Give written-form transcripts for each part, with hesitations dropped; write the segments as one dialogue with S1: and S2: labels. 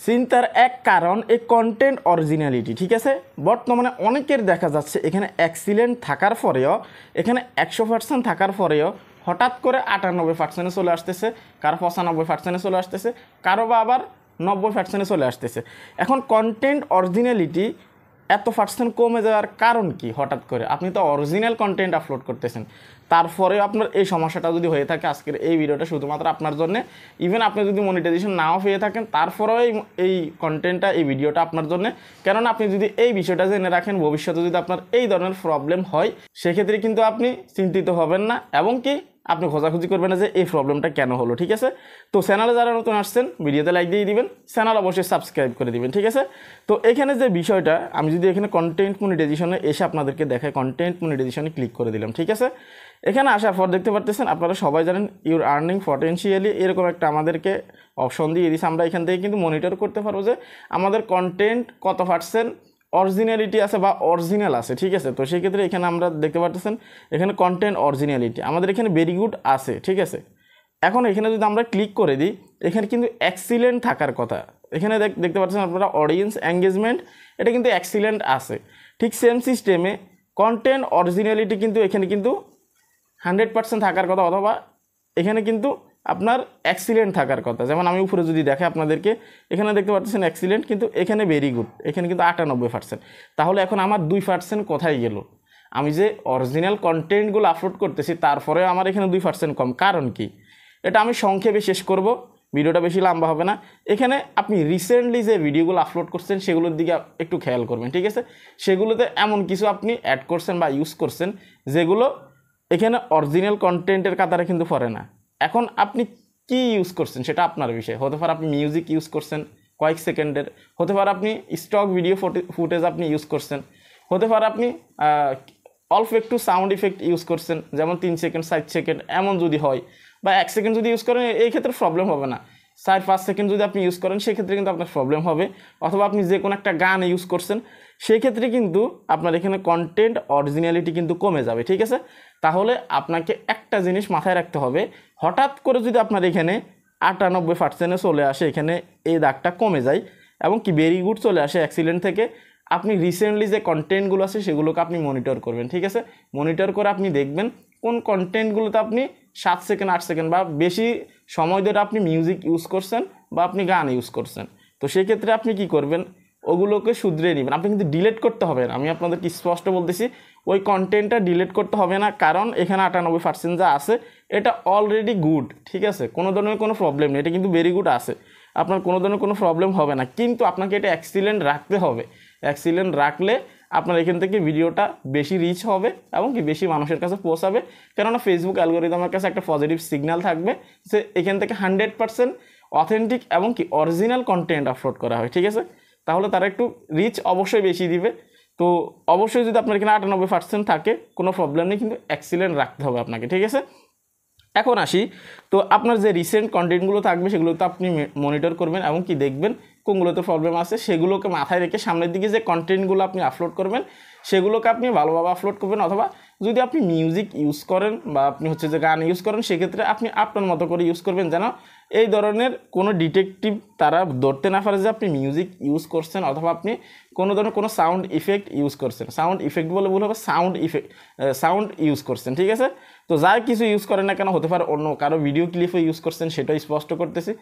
S1: চিন্তার এক কারণ এই কন্টেন্ট অরিজিনালিটি। ঠিক আছে, বর্তমানে অনেকের দেখা যাচ্ছে এখানে এক্সিলেন্ট থাকার পরেও, এখানে 100% থাকার পরেও হঠাৎ করে 98% চলে আসতেছে, কারো 95% চলে আসতেছে, কারো বা আবার 90% চলে আসতেছে। এখন কন্টেন্ট অরিজিনালিটি এত পার্সেন্ট কমে যাওয়ার কারণ কি? হঠাৎ করে আপনি তো অরিজিনাল কন্টেন্ট আপলোড করতেছেন, তারপরেও আপনার এই সমস্যাটা যদি হয়ে থাকে, আজকের এই ভিডিওটা শুধুমাত্র আপনার জন্য। ইভেন আপনি যদি মনিটাইজেশন নাও পেয়ে থাকেন, তারপরেও এই কন্টেন্টটা, এই ভিডিওটা আপনার জন্য। কেননা আপনি যদি এই বিষয়টা জেনে রাখেন, ভবিষ্যতে যদি আপনার এই ধরনের প্রবলেম হয়, সেক্ষেত্রে কিন্তু আপনি চিন্তিত হবেন না এবং কি আপনি খোঁজাখুঁজি করবেন না যে এই প্রবলেমটা কেন হলো। ঠিক আছে, তো চ্যানেলে যারা নতুন আসছেন ভিডিওতে লাইক দিয়ে দিবেন, চ্যানেল অবশ্যই সাবস্ক্রাইব করে দিবেন। ঠিক আছে, তো এখানে যে বিষয়টা, আমি যদি এখানে কন্টেন্ট মনিটাইজেশনে এসে আপনাদেরকে দেখাই, কন্টেন্ট মনিটাইজেশনে ক্লিক করে দিলাম। ঠিক আছে, এখানে আসার পর দেখতে পারতেছেন, আপনারা সবাই জানেন ইউর আর্নিং পটেনশিয়ালি এরকম একটা আমাদেরকে অপশন দিয়ে দিয়েছে। আমরা এখান থেকে কিন্তু মনিটর করতে পারবো যে আমাদের কন্টেন্ট কত পার্সেন্ট অরিজিনালিটি আছে বা অরিজিনাল আছে। ঠিক আছে, তো সেই ক্ষেত্রে এখানে আমরা দেখতে পাচ্ছেন এখানে কন্টেন্ট অরিজিনালিটি আমাদের এখানে ভেরি গুড আছে। ঠিক আছে, এখন এখানে যদি আমরা ক্লিক করে দিই, এখানে কিন্তু এক্সিলেন্ট থাকার কথা। এখানে দেখতে পাচ্ছেন আপনারা অডিয়েন্স এঙ্গেজমেন্ট, এটা কিন্তু এক্সিলেন্ট আছে। ঠিক সেম সিস্টেমে কন্টেন্ট অরিজিনালিটি কিন্তু এখানে কিন্তু 100% থাকার কথা, অথবা এখানে কিন্তু আপনার এক্সিলেন্ট থাকার কথা। যেমন আমি উপরে যদি দেখে আপনাদেরকে, এখানে দেখতে পাচ্ছেন এক্সিলেন্ট, কিন্তু এখানে ভেরি গুড, এখানে কিন্তু 98%। তাহলে এখন আমার 2% কোথায় গেল? আমি যে অরিজিনাল কন্টেন্টগুলো আপলোড করতেছি, তারপরে আমার এখানে 2% কম। কারণ কি? এটা আমি সংক্ষেপে শেষ করব, ভিডিওটা বেশি লম্বা হবে না। এখানে আপনি রিসেন্টলি যে ভিডিওগুলো আপলোড করছেন সেগুলোর দিকে একটু খেয়াল করবেন। ঠিক আছে, সেগুলোতে এমন কিছু আপনি অ্যাড করছেন বা ইউজ করছেন যেগুলো এখানে অরিজিনাল কন্টেন্টের কাতারে কিন্তু পড়ে না। এখন আপনি কি ইউজ করছেন সেটা আপনার বিষয়। হতে পারে আপনি মিউজিক ইউজ করছেন কয়েক সেকেন্ডের, হতে পারে আপনি স্টক ভিডিও ফুটেজ আপনি ইউজ করছেন, হতে পারে আপনি অল্প একটু সাউন্ড ইফেক্ট ইউজ করছেন, যেমন 3 সেকেন্ড 4 সেকেন্ড এমন যদি হয়, বা 1 সেকেন্ড যদি ইউজ করেন এই ক্ষেত্রে প্রবলেম হবে না। 4-5 সেকেন্ড যদি আপনি ইউজ করেন সেক্ষেত্রে কিন্তু আপনার প্রবলেম হবে। অথবা আপনি যে কোনো একটা গান ইউজ করছেন, সেই ক্ষেত্রে কিন্তু আপনার এখানে কন্টেন্ট অরিজিনালিটি কিন্তু কমে যাবে। ঠিক আছে, তাহলে আপনাকে একটা জিনিস মাথায় রাখতে হবে, হঠাৎ করে যদি আপনার এখানে 98% চলে আসে, এখানে এই দাগটা কমে যায় এবং কি ভেরি গুড চলে আসে এক্সিলেন্ট থেকে, আপনি রিসেন্টলি যে কন্টেন্টগুলো আছে সেগুলোকে আপনি মনিটর করবেন। ঠিক আছে, মনিটর করে আপনি দেখবেন কোন কন্টেন্টগুলোতে আপনি 7 সেকেন্ড 8 সেকেন্ড বা বেশি সময় ধরে আপনি মিউজিক ইউজ করছেন বা আপনি গান ইউজ করছেন। তো সেই ক্ষেত্রে আপনি কি করবেন, ওগুলোকে শুধরে নেবেন। আপনি কিন্তু ডিলিট করতে হবে না, আমি আপনাদেরকে স্পষ্ট বলতেছি, ওই কন্টেন্টটা ডিলিট করতে হবে না, কারণ এখানে 98% যা আছে এটা অলরেডি গুড। ঠিক আছে, কোনো ধরনের কোনো প্রবলেম নেই, এটা কিন্তু ভেরি গুড আছে, আপনার কোনো ধরনের কোনো প্রবলেম হবে না। কিন্তু আপনাকে এটা এক্সিলেন্ট রাখতে হবে। এক্সিলেন্ট রাখলে আপনার এখান থেকে ভিডিওটা বেশি রিচ হবে এবং কি বেশি মানুষের কাছে পৌঁছাবে। কেননা ফেসবুক অ্যালগোরিদমের কাছে একটা পজিটিভ সিগন্যাল থাকবে যে এখান থেকে 100% অথেন্টিক এবং কি অরিজিনাল কন্টেন্ট আপলোড করা হয়। ঠিক আছে, তাহলে তারা একটু রিচ অবশ্যই বেশি দিবে। তো অবশ্যই যদি আপনার এখানে 98% থাকে কোনো প্রবলেম নেই, কিন্তু এক্সিলেন্ট রাখতে হবে আপনাকে। ঠিক আছে, এখন আসি, তো আপনার যে রিসেন্ট কন্টেন্টগুলো থাকবে সেগুলো তো আপনি মনিটর করবেন এবং কি দেখবেন কোনগুলোতে প্রবলেম আছে, সেগুলোকে মাথায় রেখে সামনের দিকে যে কন্টেন্টগুলো আপনি আপলোড করবেন সেগুলোকে আপনি ভালোভাবে আপলোড করবেন। অথবা যদি আপনি মিউজিক ইউজ করেন বা আপনি হচ্ছে যে গান ইউজ করেন, সেক্ষেত্রে আপনি আপনার মতো করে ইউজ করবেন, যেন এই ধরনের কোনো ডিটেকটিভ তারা ধরতে না পারে যে আপনি মিউজিক ইউজ করছেন অথবা আপনি কোনো ধরনের কোনো সাউন্ড ইফেক্ট ইউজ করছেন। সাউন্ড ইফেক্ট বলে ভুল হবে, সাউন্ড ইউজ করছেন। ঠিক আছে, তো যাই কিছু ইউজ করেন না কেন, হতে পারে অন্য কারো ভিডিও ক্লিপও ইউজ করছেন, সেটাই স্পষ্ট করতেছি।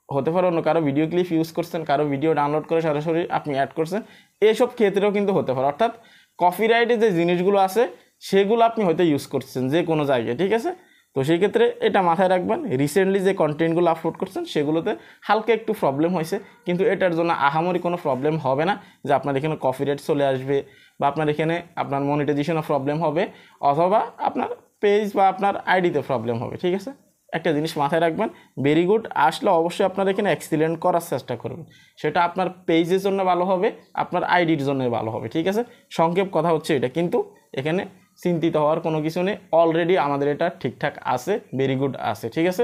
S1: হতে পারে অন্য কারো ভিডিও ক্লিপ ইউজ করছেন, কারো ভিডিও ডাউনলোড করে সরাসরি আপনি অ্যাড করছেন, এইসব ক্ষেত্রেও কিন্তু হতে পারে। অর্থাৎ কপিরাইটে যে জিনিসগুলো আছে সেগুলো আপনি হয়তো ইউজ করছেন যে কোনো জায়গায়। ঠিক আছে, তো সেই ক্ষেত্রে এটা মাথায় রাখবেন, রিসেন্টলি যে কন্টেন্টগুলো আপলোড করছেন সেগুলোতে হালকা একটু প্রবলেম হয়েছে, কিন্তু এটার জন্য আহামরি কোনো প্রবলেম হবে না যে আপনার এখানে কপিরাইট চলে আসবে বা আপনার এখানে আপনার মনিটাইজেশনে প্রবলেম হবে অথবা আপনার পেজ বা আপনার আইডিতে প্রবলেম হবে। ঠিক আছে, একটা জিনিস মাথায় রাখবেন, ভেরি গুড আসলে অবশ্যই আপনার এখানে এক্সিলেন্ট করার চেষ্টা করবেন, সেটা আপনার পেজের জন্য ভালো হবে, আপনার আইডির জন্য ভালো হবে। ঠিক আছে, সংক্ষেপ কথা হচ্ছে এটা, কিন্তু এখানে চিন্তিত হওয়ার কোনো কিছু নেই, অলরেডি আমাদের এটা ঠিকঠাক আছে, ভেরি গুড আছে। ঠিক আছে,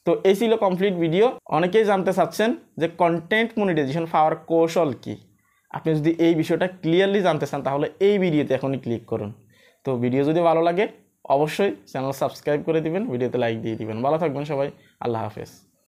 S1: তো এই ছিল কমপ্লিট ভিডিও। অনেকেই জানতে চাচ্ছেন যে কন্টেন্ট মনিটাইজেশন পাওয়ার কৌশল কি। আপনি যদি এই বিষয়টা ক্লিয়ারলি জানতে চান তাহলে এই ভিডিওতে এখনই ক্লিক করুন। তো ভিডিও যদি ভালো লাগে অবশ্যই চ্যানেল সাবস্ক্রাইব করে দিবেন, ভিডিওতে লাইক দিয়ে দিবেন। ভালো থাকবেন সবাই, আল্লাহ হাফেজ।